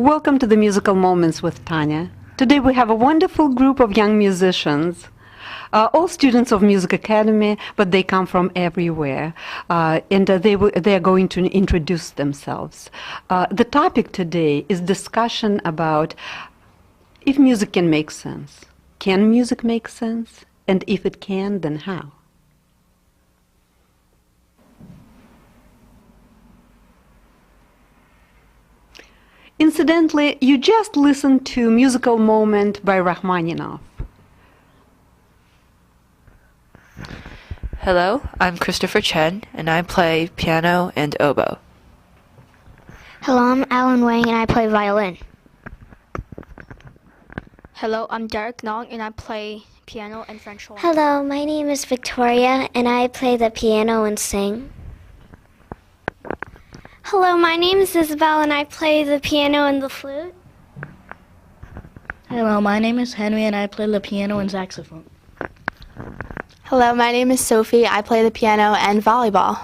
Welcome to the Musical Moments with Tanya. Today we have a wonderful group of young musicians, all students of Music Academy, but they come from everywhere, and they are going to introduce themselves. The topic today is discussion about if music can make sense. Can music make sense? And if it can, then how? Incidentally, you just listened to Musical Moment by Rachmaninoff. Hello, I'm Christopher Chen, and I play piano and oboe. Hello, I'm Alan Wang, and I play violin. Hello, I'm Derek Nong, and I play piano and French horn. Hello, my name is Victoria, and I play the piano and sing. Hello, my name is Isabel, and I play the piano and the flute. Hello, my name is Henry, and I play the piano and saxophone. Hello, my name is Sophie. I play the piano and volleyball.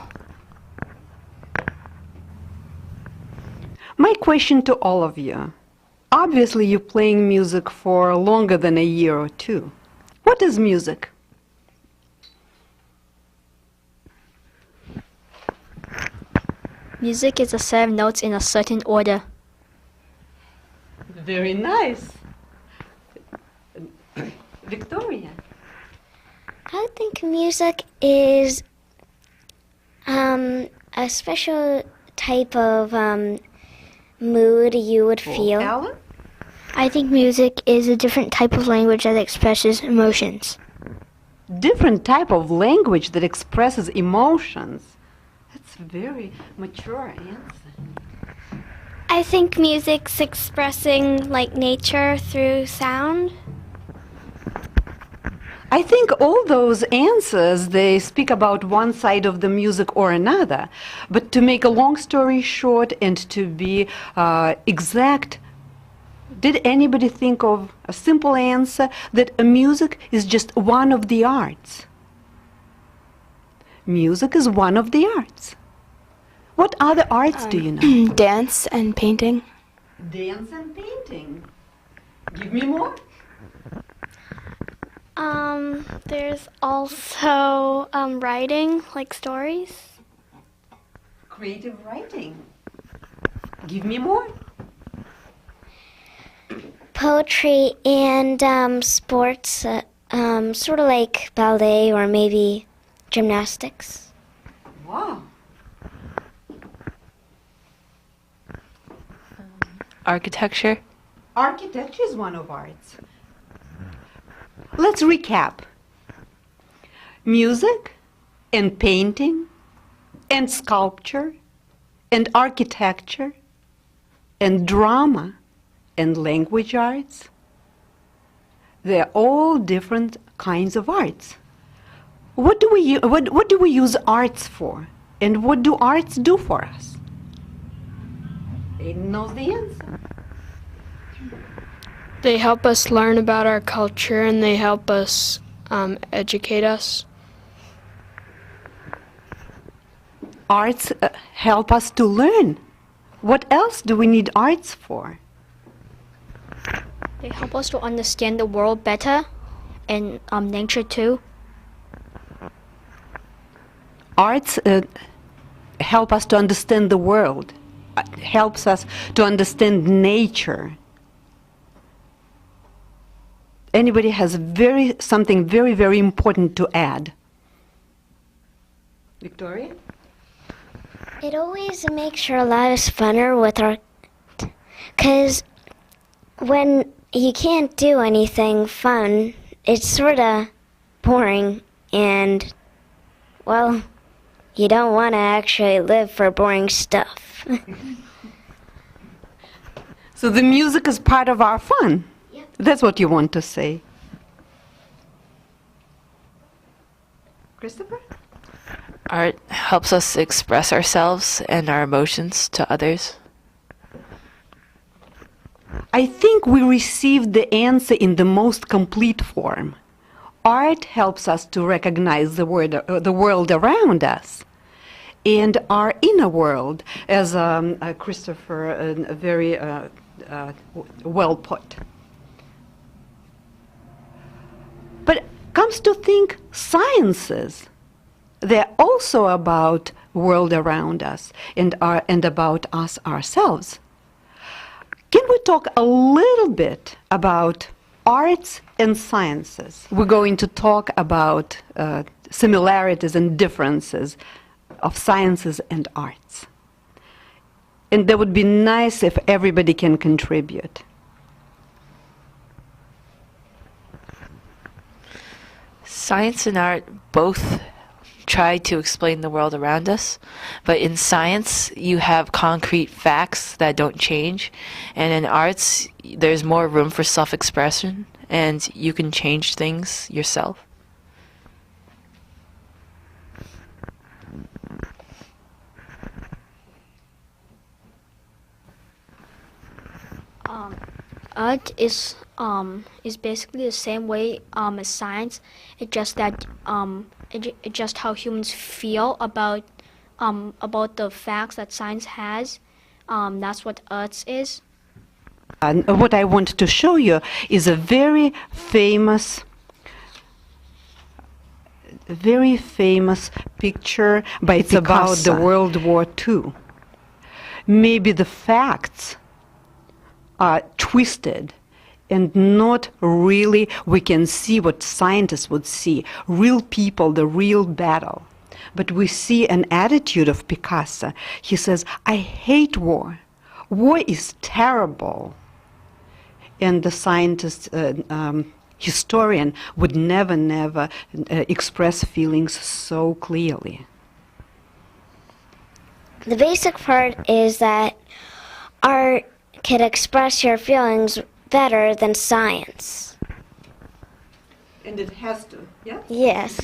My question to all of you. Obviously, you're playing music for longer than a year or two. What is music? Music is a set of notes in a certain order. Very nice. Victoria? I think music is a special type of mood you would feel. Alan? I think music is a different type of language that expresses emotions. Different type of language that expresses emotions. That's a very mature answer. I think music's expressing like nature through sound. I think all those answers, they speak about one side of the music or another. But to make a long story short and to be exact, did anybody think of a simple answer that music is just one of the arts? Music is one of the arts. What other arts do you know? Dance and painting. Dance and painting. Give me more. There's also writing, like stories. Creative writing. Give me more. Poetry and sports, sort of like ballet or maybe gymnastics. Wow. Architecture. Architecture is one of arts. Let's recap. Music and painting and sculpture and architecture and drama and language arts. They're all different kinds of arts. What do we use arts for? And what do arts do for us? Aiden knows the answer. They help us learn about our culture, and they help us educate us. Arts help us to learn. What else do we need arts for? They help us to understand the world better and nature too. Arts help us to understand the world. Helps us to understand nature. Anybody has something very, very important to add? Victoria? It always makes our lives funner with our... Because when you can't do anything fun, it's sort of boring and, well, you don't want to actually live for boring stuff. So the music is part of our fun. Yep. That's what you want to say. Christopher? Art helps us express ourselves and our emotions to others. I think we received the answer in the most complete form. Art helps us to recognize the world around us. And our inner world, as Christopher very well put. But comes to think, sciences, they're also about world around us and about us ourselves. Can we talk a little bit about arts and sciences? We're going to talk about similarities and differences of sciences and arts. And that would be nice if everybody can contribute. Science and art both try to explain the world around us, but in science you have concrete facts that don't change, and in arts there's more room for self-expression and you can change things yourself. Art is basically the same way as science. It's just that it's just how humans feel about the facts that science has. That's what arts is. And what I want to show you is a very famous picture, but it's about the World War II. Maybe the facts are twisted and not really, we can see what scientists would see, real people, the real battle. But we see an attitude of Picasso. He says, I hate war. War is terrible. And the scientist, historian would never express feelings so clearly. The basic part is that art can express your feelings better than science. And it has to, yeah? Yes.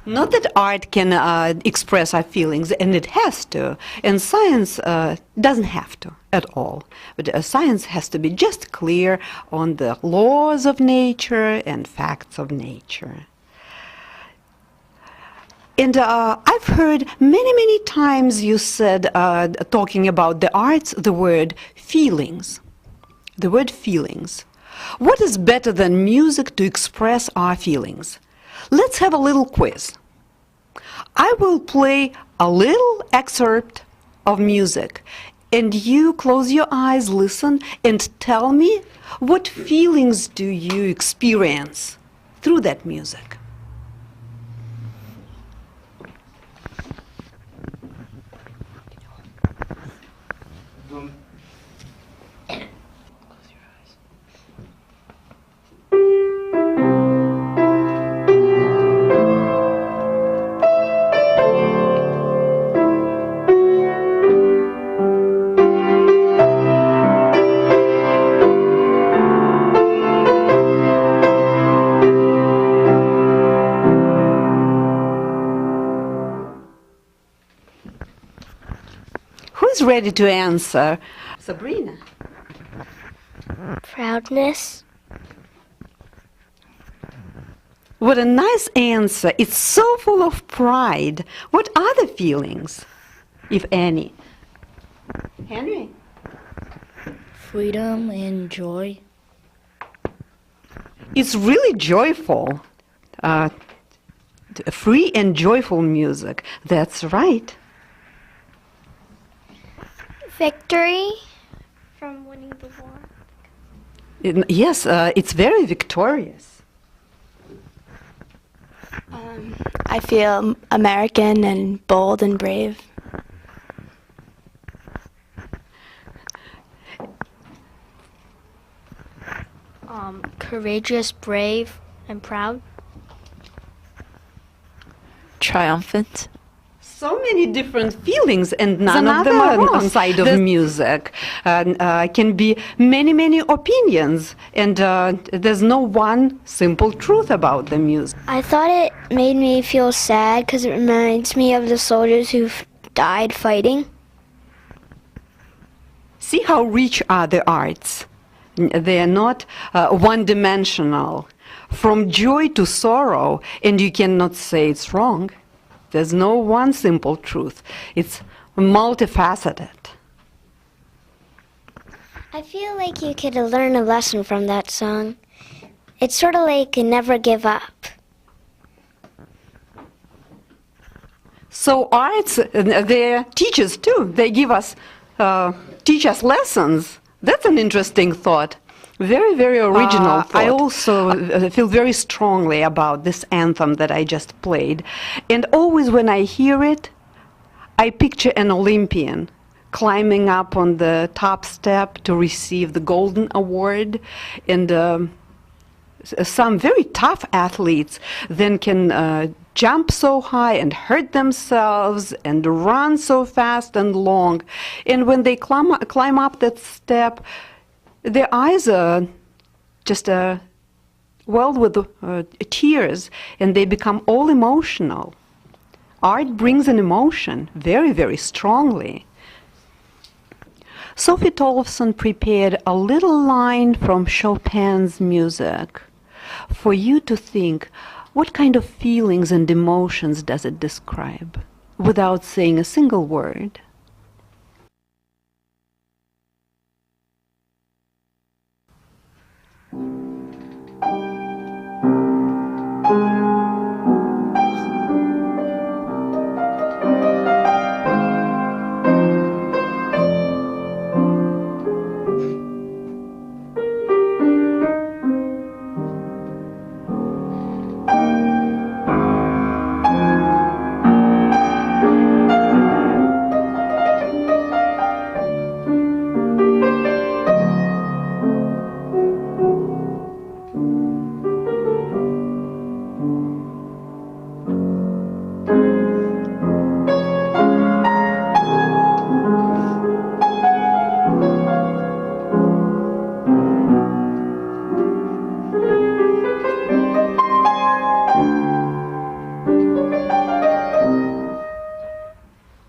Not that art can express our feelings, and it has to, and science doesn't have to at all. But science has to be just clear on the laws of nature and facts of nature. And I've heard many times you said, talking about the arts, the word feelings. The word feelings. What is better than music to express our feelings? Let's have a little quiz. I will play a little excerpt of music, and you close your eyes, listen, and tell me what feelings do you experience through that music. Who's ready to answer? Sabrina. Proudness. What a nice answer. It's so full of pride. What are the feelings, if any? Henry? Freedom and joy. It's really joyful. Free and joyful music. That's right. Victory from winning the war. Yes, it's very victorious. I feel American and bold and brave. Courageous, brave, and proud. Triumphant. So many different feelings, and none of them are wrong. Side of music can be many opinions, and there's no one simple truth about the music. I thought it made me feel sad because it reminds me of the soldiers who've died fighting. See how rich are the arts. They are not one-dimensional. From joy to sorrow, and you cannot say it's wrong. There's no one simple truth. It's multifaceted. I feel like you could learn a lesson from that song. It's sort of like never give up. So arts, they're teachers too. They give us, teach us lessons. That's an interesting thought. Very, very original thought. I also feel very strongly about this anthem that I just played. And always when I hear it, I picture an Olympian climbing up on the top step to receive the Golden Award. And some very tough athletes then can jump so high and hurt themselves and run so fast and long. And when they climb up that step, their eyes are just welled with tears, and they become all emotional. Art brings an emotion very, very strongly. Sophie Tollefson prepared a little line from Chopin's music for you to think, what kind of feelings and emotions does it describe, without saying a single word?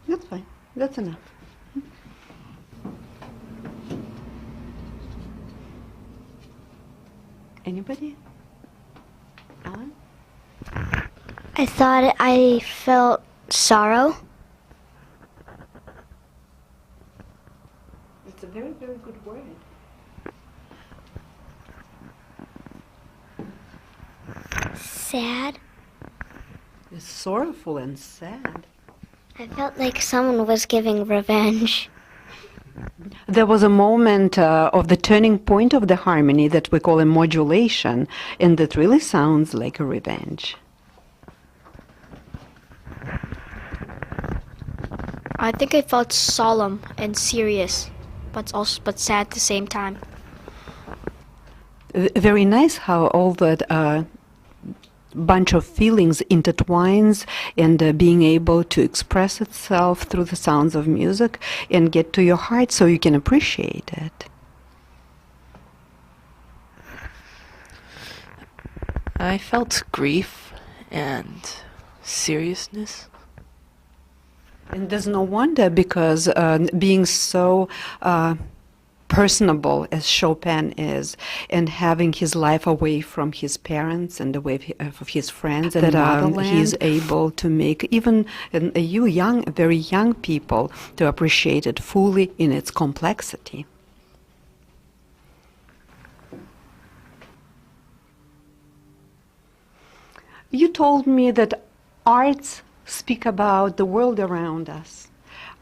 That's fine. That's enough. Anybody? Alan? I thought I felt sorrow. It's a very, very good word. Sad. It's sorrowful and sad. I felt like someone was giving revenge. There was a moment of the turning point of the harmony that we call a modulation, and that really sounds like a revenge. I think I felt solemn and serious, but sad at the same time. Very nice how all that bunch of feelings intertwines, and being able to express itself through the sounds of music and get to your heart so you can appreciate it. I felt grief and seriousness. And there's no wonder, because being so personable as Chopin is, and having his life away from his parents and away from his friends and motherland, he's able to make even very young people to appreciate it fully in its complexity. You told me that arts speak about the world around us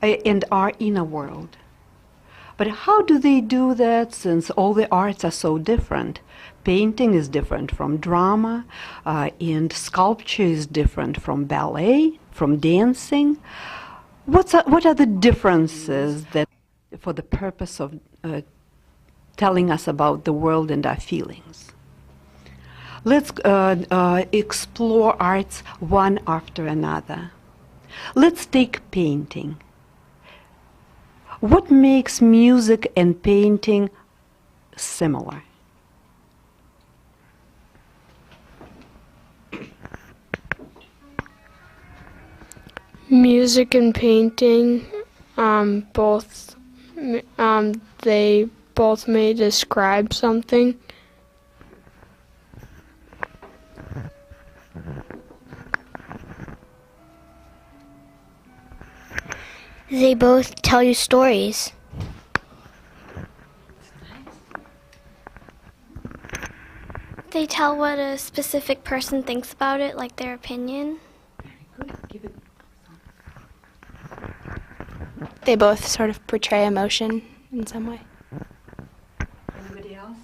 and our inner world. But how do they do that, since all the arts are so different? Painting is different from drama, and sculpture is different from ballet, from dancing. What are the differences that, for the purpose of telling us about the world and our feelings? Let's explore arts one after another. Let's take painting. What makes music and painting similar? Music and painting, they both may describe something. They both tell you stories. They tell what a specific person thinks about it, like their opinion. They both sort of portray emotion in some way. Anybody else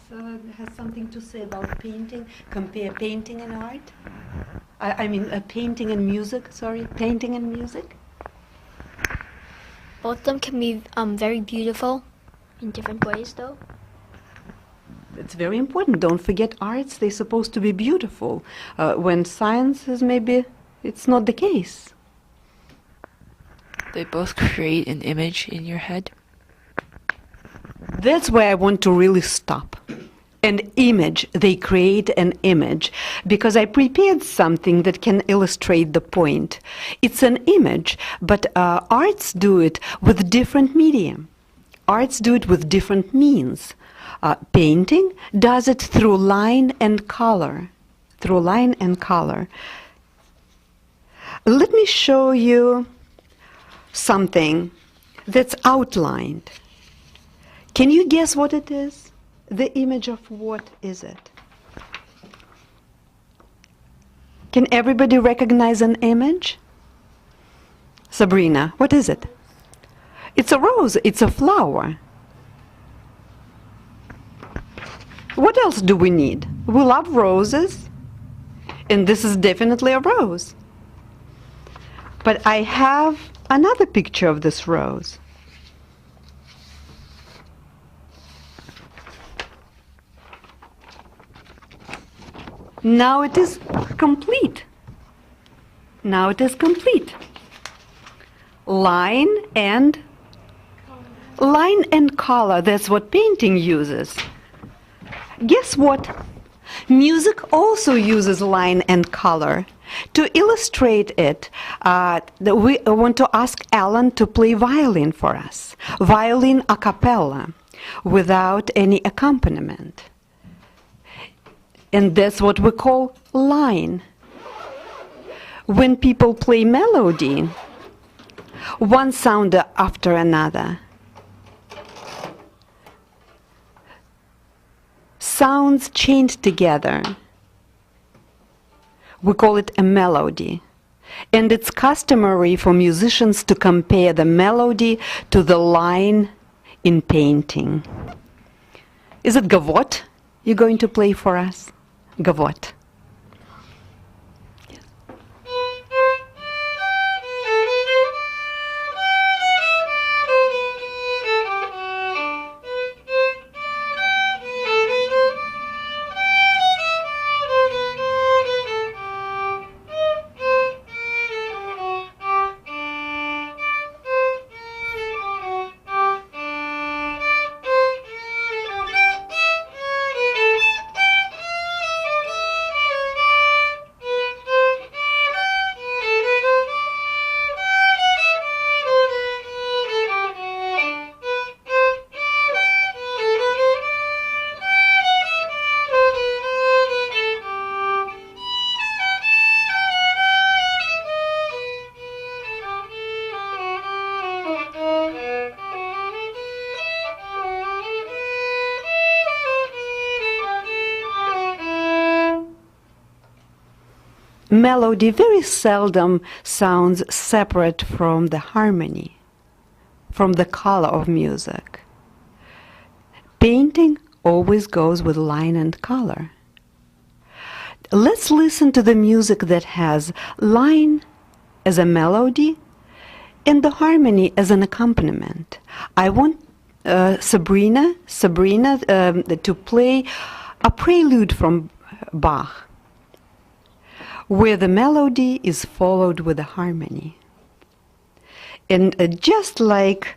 has something to say about painting? Compare painting and art? I mean, painting and music, sorry, painting and music? Both of them can be very beautiful in different ways, though. It's very important. Don't forget arts, they're supposed to be beautiful. When science is maybe, it's not the case. They both create an image in your head. That's where I want to really stop. An image, they create an image, because I prepared something that can illustrate the point. It's an image, but arts do it with different medium. Arts do it with different means. Painting does it through line and color. Through line and color. Let me show you something that's outlined. Can you guess what it is? The image of what is it? Can everybody recognize an image? Sabrina, what is it? It's a rose, it's a flower. What else do we need? We love roses, and this is definitely a rose. But I have another picture of this rose. Now it is complete. Now it is complete. Line and color, that's what painting uses. Guess what? Music also uses line and color. To illustrate it, we want to ask Alan to play violin for us. Violin a cappella, without any accompaniment. And that's what we call line. When people play melody, one sound after another, sounds chained together. We call it a melody. And it's customary for musicians to compare the melody to the line in painting. Is it gavot you're going to play for us? Gavot. Melody very seldom sounds separate from the harmony, from the color of music. Painting always goes with line and color. Let's listen to the music that has line as a melody and the harmony as an accompaniment. I want Sabrina to play a prelude from Bach, where the melody is followed with a harmony. And just like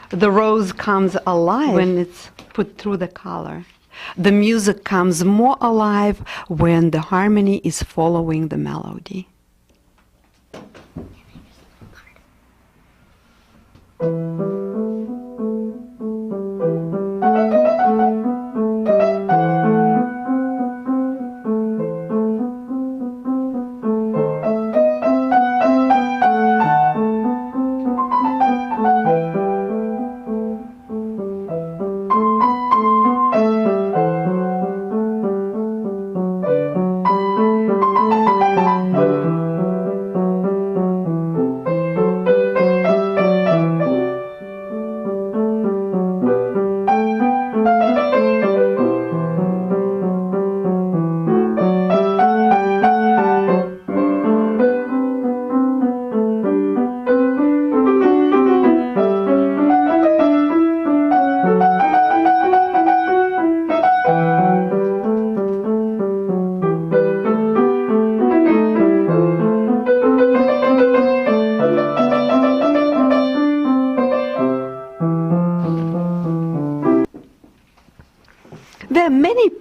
the rose comes alive when it's put through the color, the music comes more alive when the harmony is following the melody.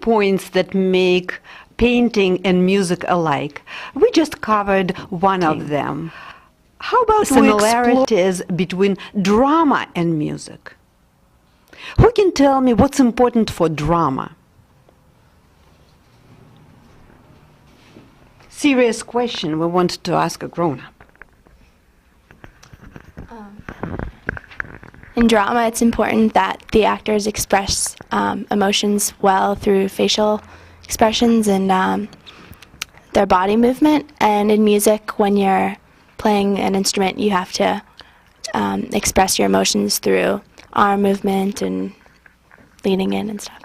points that make painting and music alike. We just covered one of them. How about similarities between drama and music? Who can tell me what's important for drama? Serious question we want to ask a grown-up. In drama, it's important that the actors express emotions well through facial expressions and their body movement. And in music, when you're playing an instrument, you have to express your emotions through arm movement and leaning in and stuff.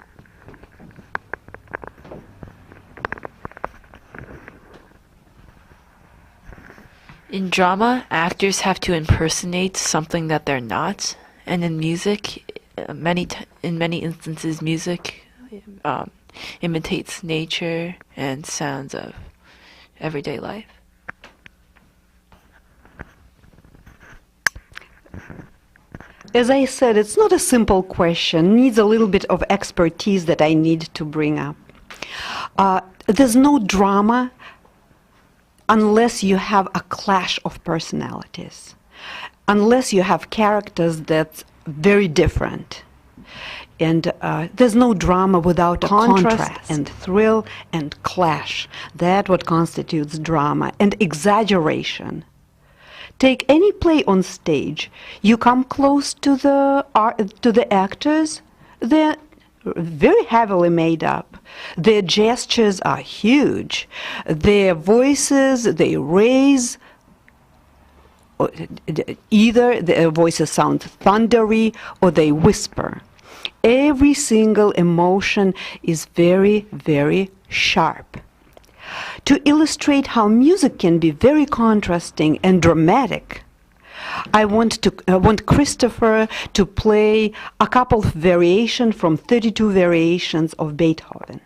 In drama, actors have to impersonate something that they're not, and in music, in many instances, music imitates nature and sounds of everyday life. As I said, it's not a simple question. Needs a little bit of expertise that I need to bring up. There's no drama unless you have a clash of personalities, unless you have characters that's very different. And there's no drama without a contrast and thrill and clash. That's what constitutes drama, and exaggeration. Take any play on stage. You come close to the actors, they're very heavily made up. Their gestures are huge. Their voices, they raise. Either their voices sound thundery or they whisper. Every single emotion is very, very sharp. To illustrate how music can be very contrasting and dramatic, I want Christopher to play a couple of variations from 32 variations of Beethoven.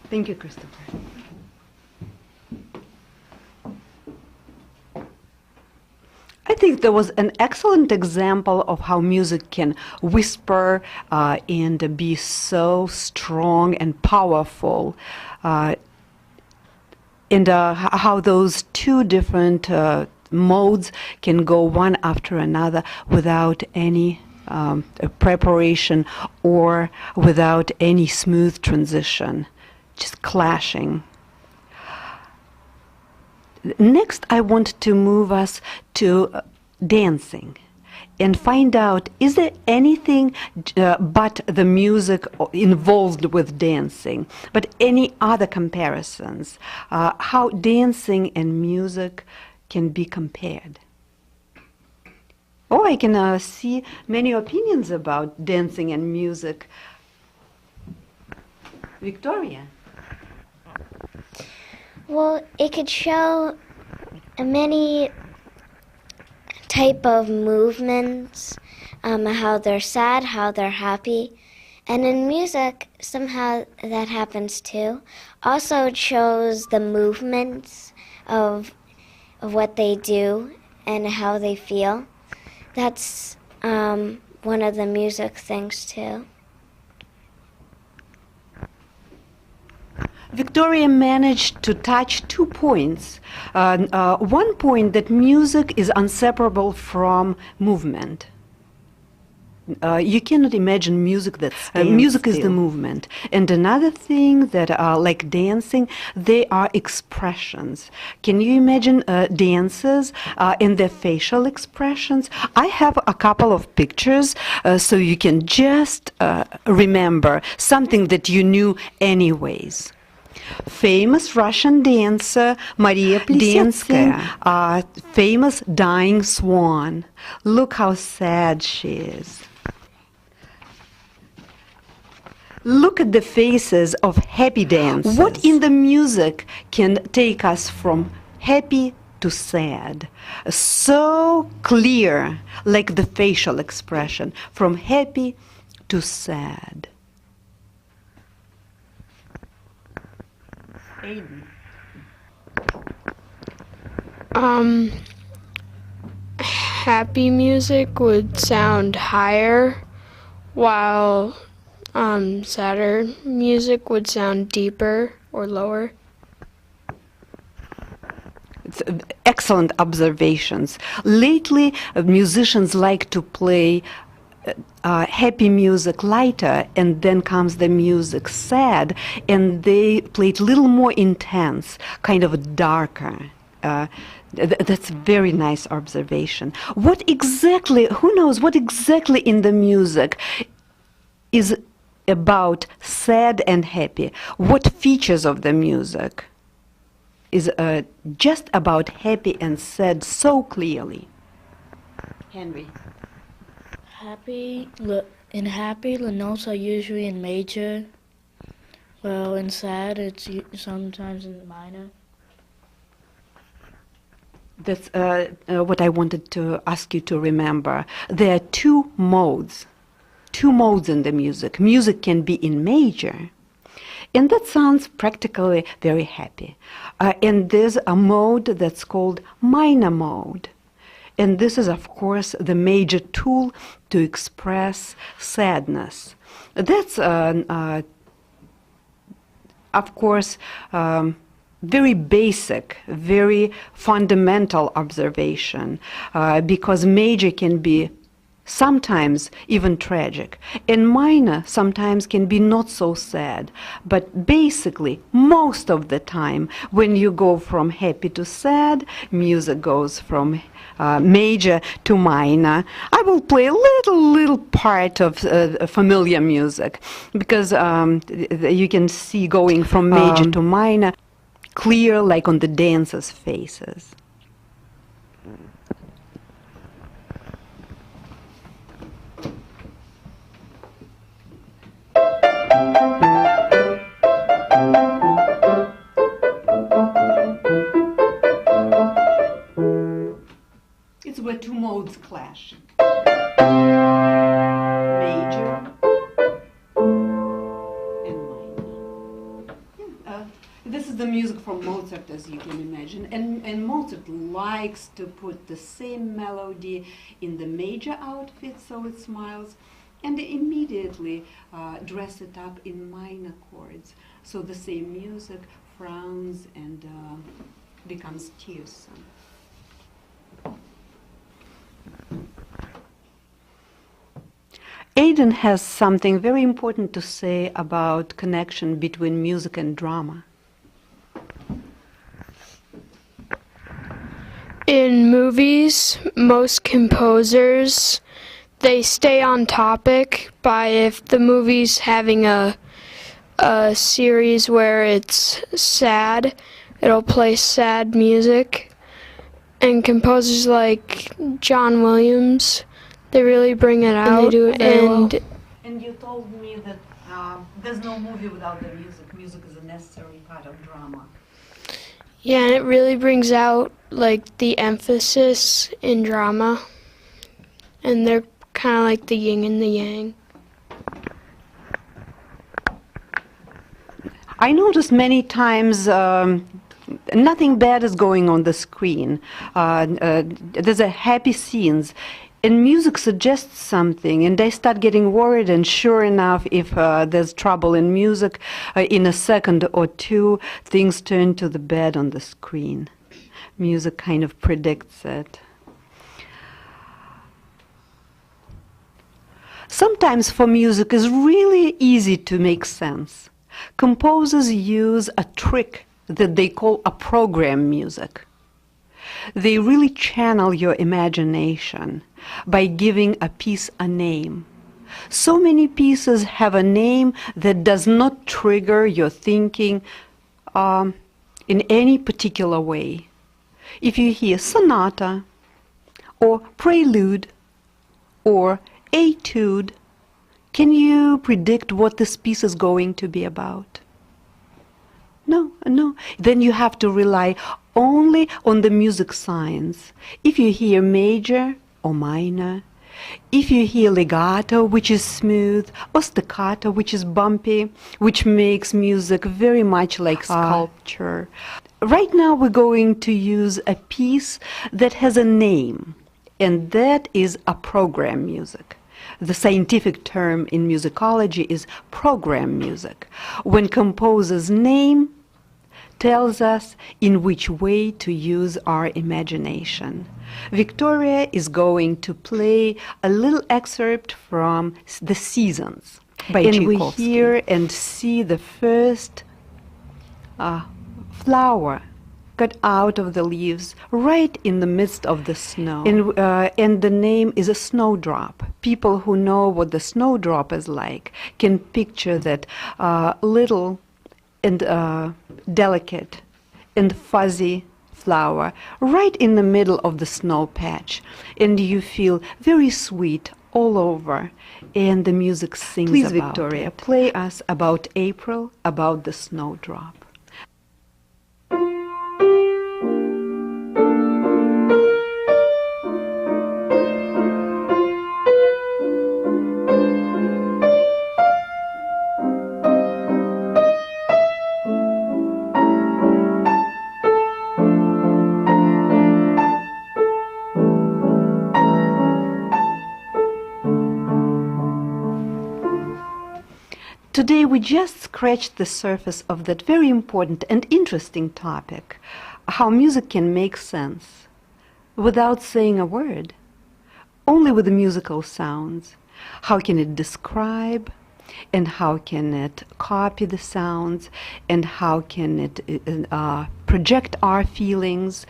Thank you, Christopher. I think there was an excellent example of how music can whisper and be so strong and powerful, and how those two different modes can go one after another without any preparation or without any smooth transition, just clashing. Next, I want to move us to dancing and find out, is there anything but the music involved with dancing, but any other comparisons, how dancing and music can be compared? Oh, I can see many opinions about dancing and music. Victoria? Well, it could show many type of movements, how they're sad, how they're happy. And in music, somehow that happens too. Also, it shows the movements of what they do and how they feel. That's one of the music things too. Victoria managed to touch 2 points. One point, that music is inseparable from movement. You cannot imagine music that music is the movement. And another thing that like dancing, they are expressions. Can you imagine dancers in their facial expressions? I have a couple of pictures so you can just remember something that you knew anyways. Famous Russian dancer Maria Plesnaya, famous dying swan. Look how sad she is. Look at the faces of happy dancers. What in the music can take us from happy to sad? So clear, like the facial expression, from happy to sad. Aiden. Happy music would sound higher, while sadder music would sound deeper or lower. Excellent observations. Lately, musicians like to play happy music lighter, and then comes the music sad, and they play it a little more intense, kind of darker. That's a very nice observation. What exactly, who knows, what exactly in the music is about sad and happy? What features of the music is just about happy and sad so clearly? Henry. In happy, the notes are usually in major. Well, in sad, it's sometimes in minor. That's what I wanted to ask you to remember. There are two modes in the music. Music can be in major, and that sounds practically very happy. And there's a mode that's called minor mode. And this is, of course, the major tool to express sadness. That's, of course, very basic, very fundamental observation, because major can be sometimes even tragic, and minor sometimes can be not so sad. But basically, most of the time, when you go from happy to sad, music goes from major to minor. I will play a little part of familiar music, because you can see going from major to minor clear, like on the dancers' faces. It's where two modes clash. Major and minor. This is the music from Mozart, as you can imagine. And Mozart likes to put the same melody in the major outfit, so it smiles, and immediately dress it up in minor chords. So the same music frowns and becomes tearsome. Aiden has something very important to say about connection between music and drama. In movies, most composers, they stay on topic by if the movie's having a series where it's sad, it'll play sad music. And composers like John Williams, they really bring it out. And they do it very well. And you told me that there's no movie without the music. Music is a necessary part of drama. Yeah, and it really brings out like the emphasis in drama. And they're kind of like the yin and the yang. I noticed many times nothing bad is going on the screen. There's a happy scenes. And music suggests something, and I start getting worried, and sure enough, if there's trouble in music, in a second or two, things turn to the bad on the screen. Music kind of predicts it. Sometimes for music it's really easy to make sense. Composers use a trick that they call a program music. They really channel your imagination by giving a piece a name. So many pieces have a name that does not trigger your thinking in any particular way. If you hear sonata, or prelude, or etude, can you predict what this piece is going to be about? No. Then you have to rely only on the music science. If you hear major or minor, if you hear legato, which is smooth, or staccato, which is bumpy, which makes music very much like sculpture. Right now we're going to use a piece that has a name, and that is a program music. The scientific term in musicology is program music. When composer's name tells us in which way to use our imagination. Victoria is going to play a little excerpt from The Seasons. And we hear and see the first flower cut out of the leaves right in the midst of the snow. And the name is a snowdrop. People who know what the snowdrop is like can picture that little and delicate and fuzzy flower right in the middle of the snow patch, and you feel very sweet all over, and the music sings about it. Please, Victoria, play us about April, about the snowdrop. Today we just scratched the surface of that very important and interesting topic, how music can make sense without saying a word, only with the musical sounds. How can it describe, and how can it copy the sounds, and how can it project our feelings?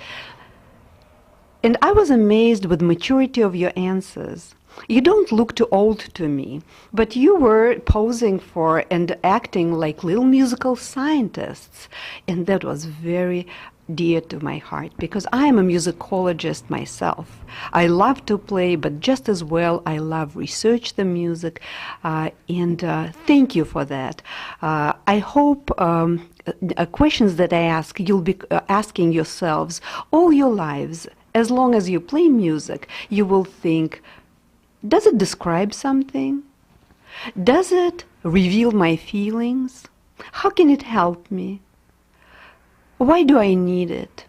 And I was amazed with the maturity of your answers. You don't look too old to me, but you were posing for and acting like little musical scientists. And that was very dear to my heart, because I am a musicologist myself. I love to play, but just as well I love research the music, and thank you for that. I hope questions that I ask, you'll be asking yourselves all your lives. As long as you play music, you will think, does it describe something? Does it reveal my feelings? How can it help me? Why do I need it?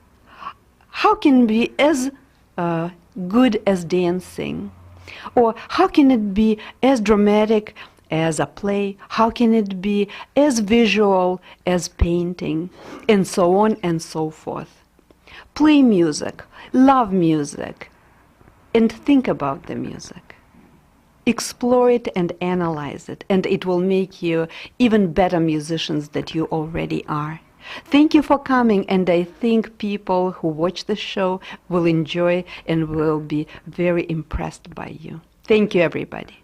How can it be as good as dancing? Or how can it be as dramatic as a play? How can it be as visual as painting? And so on and so forth. Play music, love music, and think about the music. Explore it and analyze it, and it will make you even better musicians than you already are. Thank you for coming, and I think people who watch the show will enjoy and will be very impressed by you. Thank you, everybody.